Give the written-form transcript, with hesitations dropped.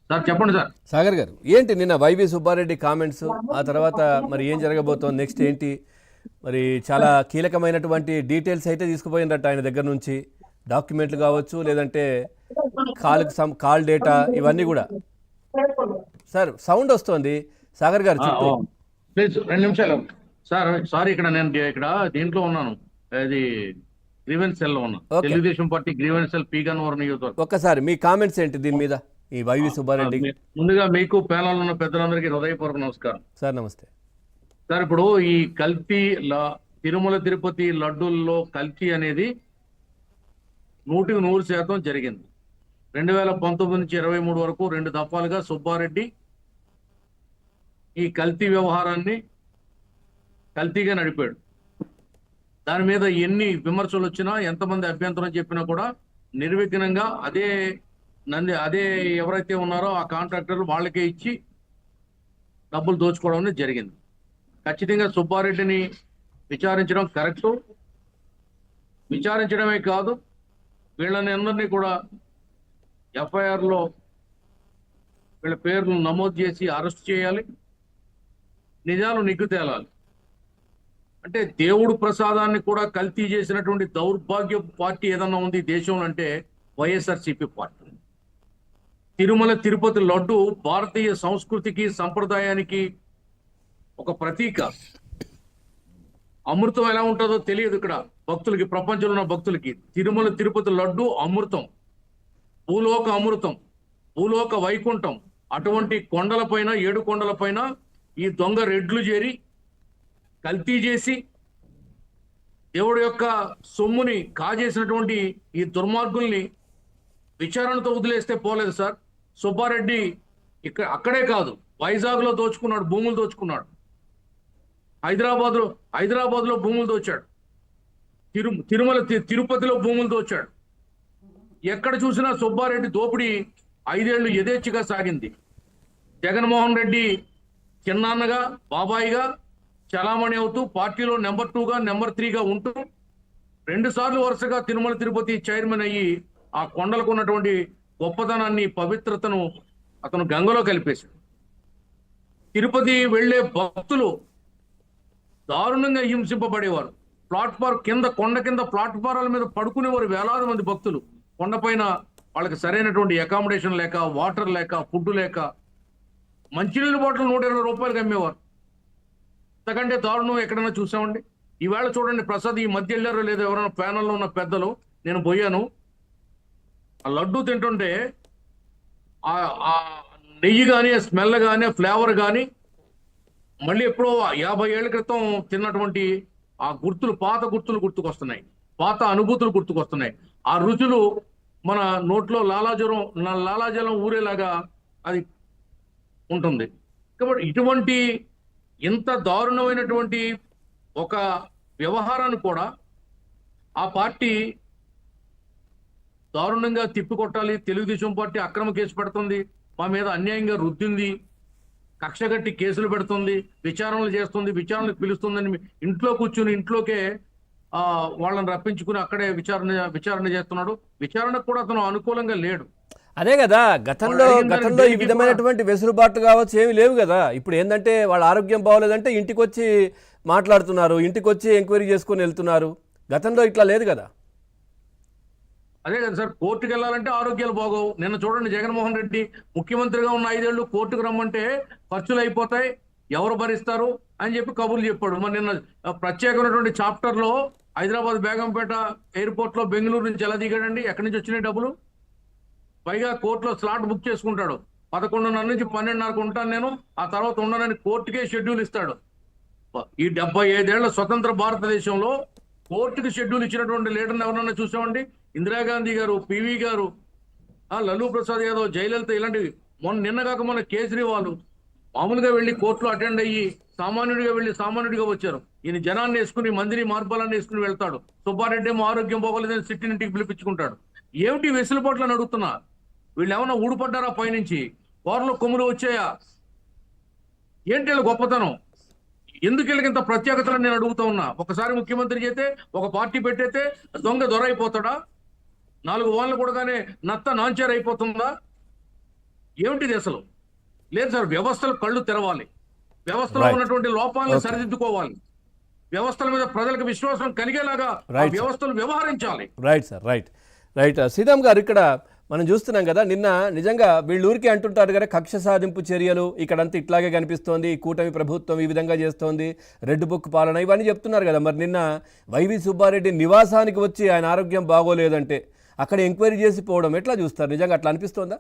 Sir చెప్పండి sir. Sagar గారు, ఏంటి నిన్న వైవి సుబ్బారెడ్డి కామెంట్స్, ఆ తర్వాత మరి ఏం జరగబోతోంది, నెక్స్ట్ ఏంటి? మరి చాలా కీలకమైనటువంటి డీటెయిల్స్ అయితే తీసుకుపోయిందట ఆయన దగ్గర నుంచి, డాక్యుమెంట్లు కావచ్చు, లేదంటే కాల్ డేటా, ఇవన్నీ కూడా. సార్ సౌండ్ వస్తుంది, సాగర్ గారు చుట్టూ. ప్లీజ్ 2 నిమిషాలు సార్. సారీ, నేను ఇక్కడ దీంట్లో ఉన్నాను, అది గ్రీవెన్స్ సెల్ లో ఉన్నాను. Telugu Desam party grievance cell P Gannavaram నియోజకవర్గం. ఒక్కసారి మీ కామెంట్స్ ఏంటి దీని మీద, ఈ వైవి సుబ్బారెడ్డి? ముందుగా మీకు ప్యానల్ ఉన్న పెద్దలందరికీ హృదయపూర్వక నమస్కారం సార్. నమస్తే సార్. ఇప్పుడు ఈ కల్తీ తిరుమల తిరుపతి లడ్డూల్లో కల్తీ అనేది 100% జరిగింది. 2019 నుంచి 23 వరకు 2 దఫాలుగా సుబ్బారెడ్డి ఈ కల్తీ వ్యవహారాన్ని కల్తీగా నడిపాడు. దాని మీద ఎన్ని విమర్శలు వచ్చినా, ఎంతమంది అభ్యంతరం చెప్పినా కూడా నిర్విఘ్నంగా అదే ఎవరైతే ఉన్నారో ఆ కాంట్రాక్టర్లు వాళ్ళకే ఇచ్చి డబ్బులు దోచుకోవడం అనేది జరిగింది. ఖచ్చితంగా సుబ్బారెడ్డిని విచారించడం కరెక్టు. విచారించడమే కాదు, వీళ్ళని అందరినీ కూడా ఎఫ్ఐఆర్లో వీళ్ళ పేర్లు నమోదు చేసి అరెస్ట్ చేయాలి. నిజాలు నిగ్గు తేలాలి. అంటే దేవుడు ప్రసాదాన్ని కూడా కల్తీ చేసినటువంటి దౌర్భాగ్య పార్టీ ఏదన్నా ఉంది దేశంలో అంటే వైఎస్ఆర్సీపీ పార్టీ. తిరుమల తిరుపతి లడ్డు భారతీయ సంస్కృతికి సంప్రదాయానికి ఒక ప్రతీక. అమృతం ఎలా ఉంటుందో తెలియదు ఇక్కడ భక్తులకి, ప్రపంచంలో ఉన్న భక్తులకి. తిరుమల తిరుపతి లడ్డు అమృతం, భూలోక అమృతం, భూలోక వైకుంఠం. అటువంటి కొండలపైన, 7 కొండలపైన ఈ దొంగ రెడ్లు చేరి కల్తీ చేసి దేవుడి యొక్క సొమ్ముని కాజేసినటువంటి ఈ దుర్మార్గుల్ని విచారణతో వదిలేస్తే పోలేదు సార్. సుబ్బారెడ్డి అక్కడే కాదు, వైజాగ్లో దోచుకున్నాడు, భూములు దోచుకున్నాడు. హైదరాబాద్లో భూములు దోచాడు. తిరుపతిలో భూములు దోచాడు. ఎక్కడ చూసినా సుబ్బారెడ్డి దోపిడీ 5 ఏళ్లు యథేచ్ఛగా సాగింది. జగన్మోహన్ రెడ్డి చిన్నాన్నగా, బాబాయిగా చలామణి అవుతూ పార్టీలో నెంబర్ 2గా, నెంబర్ 3గా ఉంటూ 2 సార్లు వరుసగా తిరుమల తిరుపతి చైర్మన్ అయ్యి ఆ కొండలకు ఉన్నటువంటి గొప్పతనాన్ని, పవిత్రతను అతను గంగలో కలిపేశాడు. తిరుపతి వెళ్లే భక్తులు దారుణంగా హింసింపబడేవారు. కొండ కింద ప్లాట్ఫారాల మీద పడుకునేవారు వేలాది మంది భక్తులు. కొండపైన వాళ్ళకి సరైనటువంటి అకామిడేషన్ లేక, వాటర్ లేక, ఫుడ్ లేక, మంచినీళ్ళ బాటిల్ 120 రూపాయలకి అమ్మేవారు. అంతకంటే దారుణం ఎక్కడైనా చూసామండి? ఈవేళ చూడండి, ప్రసాద్ ఈ మధ్య వెళ్ళారో లేదో ఎవరైనా ప్యానల్లో ఉన్న పెద్దలు, నేను పోయాను, ఆ లడ్డు తింటుంటే ఆ నెయ్యి కానీ, స్మెల్ కానీ, ఫ్లేవర్ కానీ మళ్ళీ ఎప్పుడో 50 ఏళ్ల క్రితం తిన్నటువంటి ఆ పాత గుర్తులు గుర్తుకొస్తున్నాయి, పాత అనుభూతులు గుర్తుకొస్తున్నాయి. ఆ రుచులు మన నోట్లో లాలాజలం ఊరేలాగా అది ఉంటుంది. కాబట్టి ఇటువంటి ఇంత దారుణమైనటువంటి ఒక వ్యవహారాన్ని కూడా ఆ పార్టీ దారుణంగా తిప్పికొట్టాలి. తెలుగుదేశం పార్టీ అక్రమ కేసు పెడుతుంది, మా మీద అన్యాయంగా రుద్దింది, కక్షగట్టి కేసులు పెడుతుంది, విచారణలు చేస్తుంది, విచారణకు పిలుస్తుందని ఇంట్లో కూర్చుని ఇంట్లోకే వాళ్ళని రప్పించుకుని అక్కడే విచారణ చేస్తున్నాడు. విచారణకు కూడా అతను అనుకూలంగా లేడు. అదే కదా, గతంలో ఈ విధమైనటువంటి వెసులుబాటు కావచ్చు ఏమి లేవు కదా. ఇప్పుడు ఏంటంటే వాళ్ళ ఆరోగ్యం బాగోలేదంటే ఇంటికి వచ్చి మాట్లాడుతున్నారు, ఇంటికి వచ్చి ఎంక్వైరీ చేసుకొని వెళ్తున్నారు. గతంలో ఇట్లా లేదు కదా. అదే కదా సార్, కోర్టుకు వెళ్ళాలంటే ఆరోగ్యాలు బాగోవు. నిన్న చూడండి, జగన్మోహన్ రెడ్డి ముఖ్యమంత్రిగా ఉన్న 5 ఏళ్లు కోర్టుకు రమ్మంటే ఖర్చులు అయిపోతాయి, ఎవరు భరిస్తారు అని చెప్పి కబుర్లు చెప్పాడు. మరి నిన్న ప్రత్యేకమైనటువంటి చాప్టర్లో హైదరాబాద్ బేగంపేట ఎయిర్పోర్ట్ లో బెంగళూరు నుంచి ఎలా దిగాడండి? ఎక్కడి నుంచి వచ్చినాయి డబ్బులు? పైగా కోర్టులో స్లాట్ బుక్ చేసుకుంటాడు. 11:30 నుంచి 12:30 ఉంటాను నేను, ఆ తర్వాత ఉండనని కోర్టుకే షెడ్యూల్ ఇస్తాడు. ఈ 75 ఏళ్ల స్వతంత్ర భారతదేశంలో కోర్టుకి షెడ్యూల్ ఇచ్చినటువంటి లీడర్ని ఎవరన్నా చూసామండి? ఇందిరాగాంధీ గారు, పివి గారు, లల్లూ ప్రసాద్ యాదవ్, జయలలిత, ఇలాంటివి. నిన్న కాక మొన్న కేజ్రీవాల్ మామూలుగా వెళ్ళి కోర్టులో అటెండ్ అయ్యి సామాన్యుడిగా వెళ్ళి సామాన్యుడిగా వచ్చారు. ఈయన జనాన్ని వేసుకుని, మందిని మార్పాలని వేసుకుని వెళ్తాడు. సుబ్బారెడ్డి ఏమో ఆరోగ్యం పోగలేదని సిట్టినింటికి పిలిపించుకుంటాడు. ఏమిటి వెసులుబాట్లని అడుగుతున్నా? వీళ్ళు ఏమన్నా ఊడిపడ్డారా పైనుంచి? కోరలో కొమ్ములు వచ్చాయా? ఏంటి వీళ్ళ గొప్పతనం? ఎందుకు వీళ్ళకి ఇంత ప్రత్యేకతలను నేను అడుగుతా ఉన్నా. ఒకసారి ముఖ్యమంత్రి చేస్తే, ఒక పార్టీ పెట్టేస్తే దొర అయిపోతాడా? 4 వాళ్ళు కూడా నత్త నాంచారు అయిపోతుందా? ఏమిటిది అసలు? లేదు సార్, వ్యవస్థలు కళ్ళు తెరవాలి, వ్యవస్థలో Right. ఉన్నటువంటి లోపాలను Okay. సరిదిద్దుకోవాలి, వ్యవస్థల మీద ప్రజలకు విశ్వాసం కలిగేలాగా ఆ Right, sir. వ్యవస్థలు వ్యవహరించాలి. రైట్ సార్, రైట్ శ్రీరామ్ గారు, ఇక్కడ మనం చూస్తున్నాం కదా, నిన్న నిజంగా వీళ్ళు ఊరికి అంటుంటారు కదా, కక్ష సాధింపు చర్యలు ఇక్కడంతా ఇట్లాగే కనిపిస్తోంది, ఈ కూటమి ప్రభుత్వం ఈ విధంగా చేస్తోంది, రెడ్ బుక్ పాలన ఇవన్నీ చెప్తున్నారు కదా. మరి నిన్న వైవి సుబ్బారెడ్డి నివాసానికి వచ్చి ఆయన ఆరోగ్యం బాగోలేదంటే అక్కడ ఎంక్వైరీ చేసి పోవడం ఎట్లా చూస్తారు? నిజంగా అట్లా అనిపిస్తోందా?